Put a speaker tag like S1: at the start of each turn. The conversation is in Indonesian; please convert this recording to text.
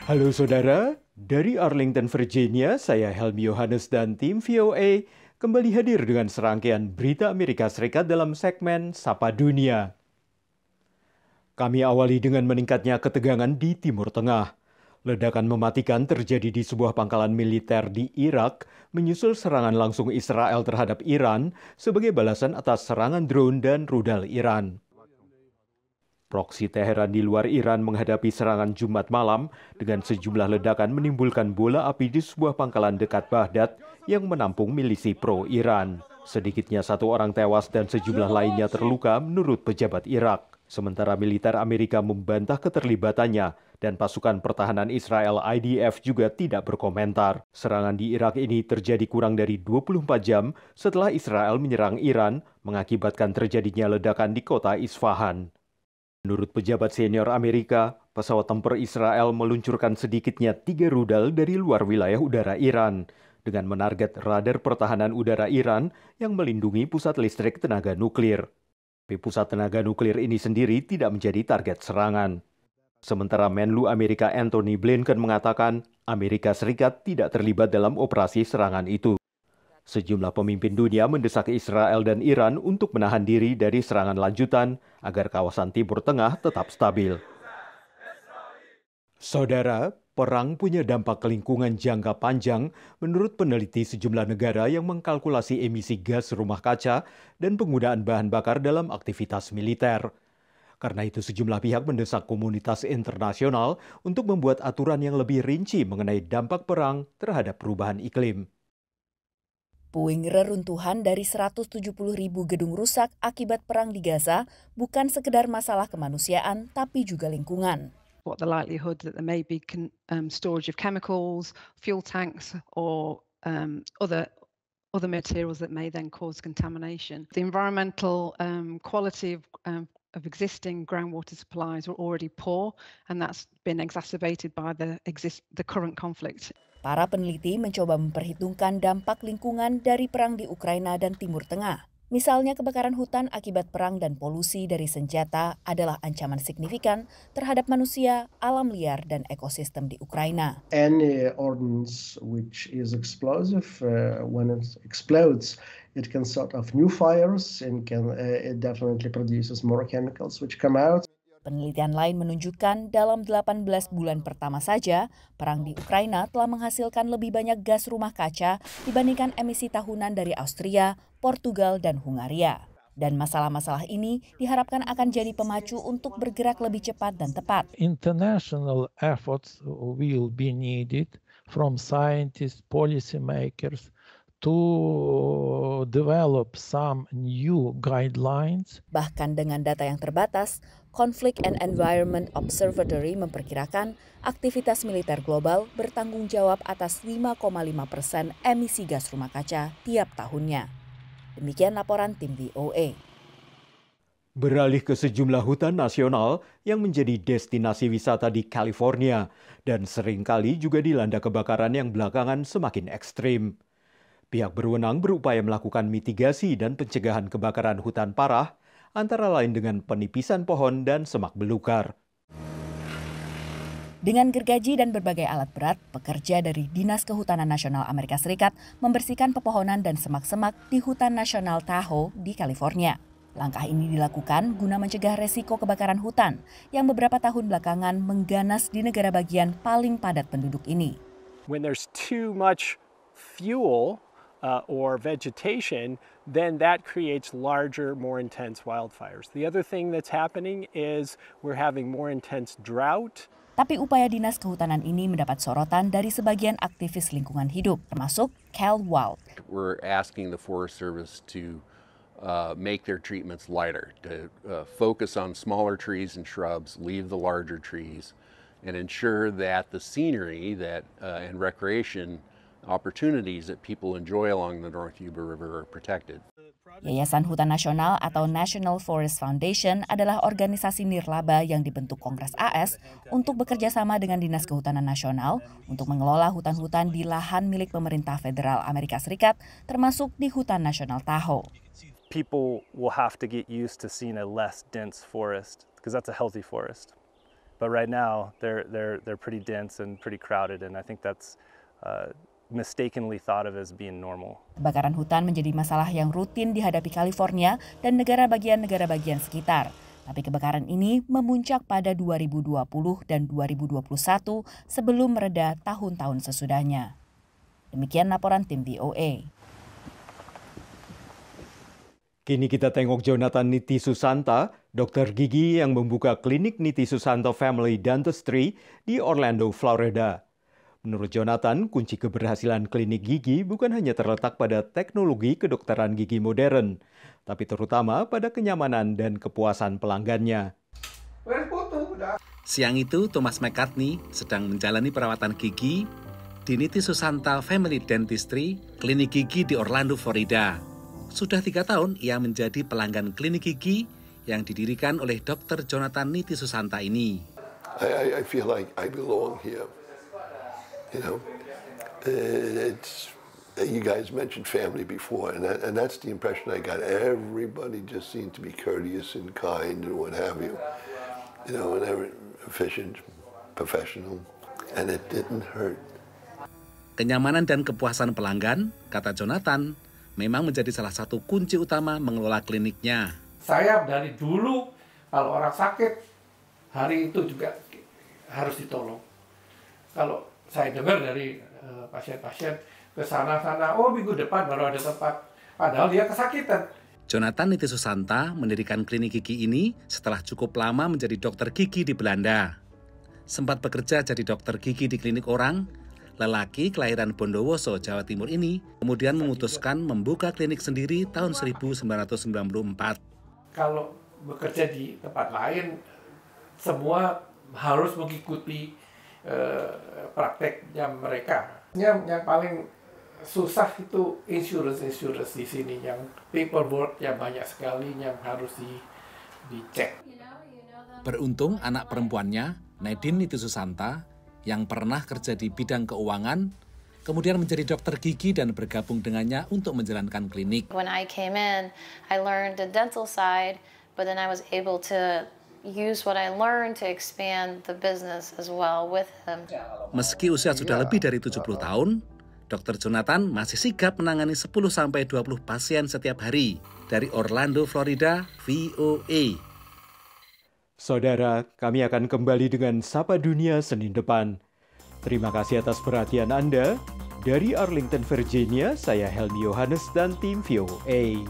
S1: Halo saudara, dari Arlington, Virginia, saya Helmi Yohanes dan tim VOA kembali hadir dengan serangkaian berita Amerika Serikat dalam segmen Sapa Dunia. Kami awali dengan meningkatnya ketegangan di Timur Tengah. Ledakan mematikan terjadi di sebuah pangkalan militer di Irak, menyusul serangan langsung Israel terhadap Iran sebagai balasan atas serangan drone dan rudal Iran. Proksi Teheran di luar Iran menghadapi serangan Jumat malam dengan sejumlah ledakan menimbulkan bola api di sebuah pangkalan dekat Baghdad yang menampung milisi pro-Iran. Sedikitnya 1 orang tewas dan sejumlah lainnya terluka menurut pejabat Irak. Sementara militer Amerika membantah keterlibatannya dan pasukan pertahanan Israel IDF juga tidak berkomentar. Serangan di Irak ini terjadi kurang dari 24 jam setelah Israel menyerang Iran, mengakibatkan terjadinya ledakan di kota Isfahan. Menurut pejabat senior Amerika, pesawat tempur Israel meluncurkan sedikitnya 3 rudal dari luar wilayah udara Iran dengan menarget radar pertahanan udara Iran yang melindungi pusat listrik tenaga nuklir. Tapi pusat tenaga nuklir ini sendiri tidak menjadi target serangan. Sementara Menlu Amerika Antony Blinken mengatakan Amerika Serikat tidak terlibat dalam operasi serangan itu. Sejumlah pemimpin dunia mendesak Israel dan Iran untuk menahan diri dari serangan lanjutan agar kawasan Timur Tengah tetap stabil. Saudara, perang punya dampak lingkungan jangka panjang menurut peneliti sejumlah negara yang mengkalkulasi emisi gas rumah kaca dan penggunaan bahan bakar dalam aktivitas militer. Karena itu sejumlah pihak mendesak komunitas internasional untuk membuat aturan yang lebih rinci mengenai dampak perang terhadap perubahan iklim.
S2: Puing reruntuhan dari 170.000 gedung rusak akibat perang di Gaza bukan sekedar masalah kemanusiaan, tapi juga lingkungan.
S3: What the likelihood that there may be storage of chemicals, fuel tanks, or other materials that may then cause contamination. The environmental quality of existing groundwater supplies are already poor, and that's been exacerbated by the current conflict.
S2: Para peneliti mencoba memperhitungkan dampak lingkungan dari perang di Ukraina dan Timur Tengah. Misalnya kebakaran hutan akibat perang dan polusi dari senjata adalah ancaman signifikan terhadap manusia, alam liar, dan ekosistem di Ukraina.
S4: Any ordnance which is explosive, when it explodes, it can start off new fires and it definitely produces more chemicals which come out.
S2: Penelitian lain menunjukkan dalam 18 bulan pertama saja, perang di Ukraina telah menghasilkan lebih banyak gas rumah kaca dibandingkan emisi tahunan dari Austria, Portugal, dan Hungaria. Dan masalah-masalah ini diharapkan akan jadi pemacu untuk bergerak lebih cepat dan tepat.
S5: International efforts will be needed from scientists, policymakers, to develop some new guidelines.
S2: Bahkan dengan data yang terbatas, Conflict and Environment Observatory memperkirakan aktivitas militer global bertanggung jawab atas 5,5% emisi gas rumah kaca tiap tahunnya. Demikian laporan tim VOA.
S1: Beralih ke sejumlah hutan nasional yang menjadi destinasi wisata di California dan seringkali juga dilanda kebakaran yang belakangan semakin ekstrim. Pihak berwenang berupaya melakukan mitigasi dan pencegahan kebakaran hutan parah, antara lain dengan penipisan pohon dan semak belukar.
S2: Dengan gergaji dan berbagai alat berat, pekerja dari Dinas Kehutanan Nasional Amerika Serikat membersihkan pepohonan dan semak-semak di Hutan Nasional Tahoe di California. Langkah ini dilakukan guna mencegah resiko kebakaran hutan yang beberapa tahun belakangan mengganas di negara bagian paling padat penduduk ini.
S6: When there's too much fuel or vegetation, then that creates larger, more intense wildfires. The other thing that's happening is we're having more intense drought.
S2: Tapi upaya Dinas Kehutanan ini mendapat sorotan dari sebagian aktivis lingkungan hidup, termasuk Cal Wald.
S7: We're asking the Forest Service to make their treatments lighter, to focus on smaller trees and shrubs, leave the larger trees, and ensure that the scenery and recreation opportunities that people enjoy along the North Yuba River are protected.
S2: Yayasan Hutan Nasional atau National Forest Foundation adalah organisasi nirlaba yang dibentuk Kongres AS untuk bekerja sama dengan Dinas Kehutanan Nasional untuk mengelola hutan-hutan di lahan milik pemerintah federal Amerika Serikat, termasuk di Hutan Nasional Tahoe.
S8: People will have to get used to seeing a less dense forest because that's a healthy forest. But right now, they're pretty dense and pretty crowded, and I think that's mistakenly thought of as being normal.
S2: Kebakaran hutan menjadi masalah yang rutin dihadapi California dan negara bagian sekitar. Tapi kebakaran ini memuncak pada 2020 dan 2021 sebelum mereda tahun-tahun sesudahnya. Demikian laporan tim VOA.
S1: Kini kita tengok Jonathan Niti Susanta, dokter gigi yang membuka klinik Niti Susanto Family Dentistry di Orlando, Florida. Menurut Jonathan, kunci keberhasilan klinik gigi bukan hanya terletak pada teknologi kedokteran gigi modern, tapi terutama pada kenyamanan dan kepuasan pelanggannya.
S9: Siang itu, Thomas McCartney sedang menjalani perawatan gigi di Niti Susanta Family Dentistry, klinik gigi di Orlando, Florida. Sudah 3 tahun ia menjadi pelanggan klinik gigi yang didirikan oleh Dr. Jonathan Niti Susanta ini.
S10: I feel like I belong here. You know, you guys mentioned family before, and that's the impression I got. Everybody just seemed to be courteous and kind and what have you. You know, and efficient, professional, and it didn't hurt.
S9: Kenyamanan dan kepuasan pelanggan, kata Jonathan, memang menjadi salah satu kunci utama mengelola kliniknya.
S5: Saya dari dulu, kalau orang sakit, hari itu juga harus ditolong. Kalau saya dengar dari pasien-pasien ke sana-sana, oh minggu depan baru ada tempat, padahal dia kesakitan.
S9: Jonathan Niti Susanta mendirikan klinik gigi ini setelah cukup lama menjadi dokter gigi di Belanda. Sempat bekerja jadi dokter gigi di klinik orang, lelaki kelahiran Bondowoso, Jawa Timur ini kemudian memutuskan membuka klinik sendiri tahun 1994.
S5: Kalau bekerja di tempat lain, semua harus mengikuti prakteknya mereka. Yang paling susah itu insurance di sini, yang paperwork yang banyak sekali yang harus dicek.
S9: Beruntung anak perempuannya, Nadine Niti Susanta, yang pernah kerja di bidang keuangan, kemudian menjadi dokter gigi dan bergabung dengannya untuk menjalankan klinik.
S11: When I came in, I learned the dental side, but then I was able to use what I learned to expand the business as well with him.
S9: Meski usia sudah lebih dari 70 tahun, Dr. Jonathan masih sigap menangani 10-20 pasien setiap hari. Dari Orlando, Florida, VOA.
S1: Saudara, kami akan kembali dengan Sapa Dunia Senin depan. Terima kasih atas perhatian Anda. Dari Arlington, Virginia, saya Helmi Yohanes dan tim VOA.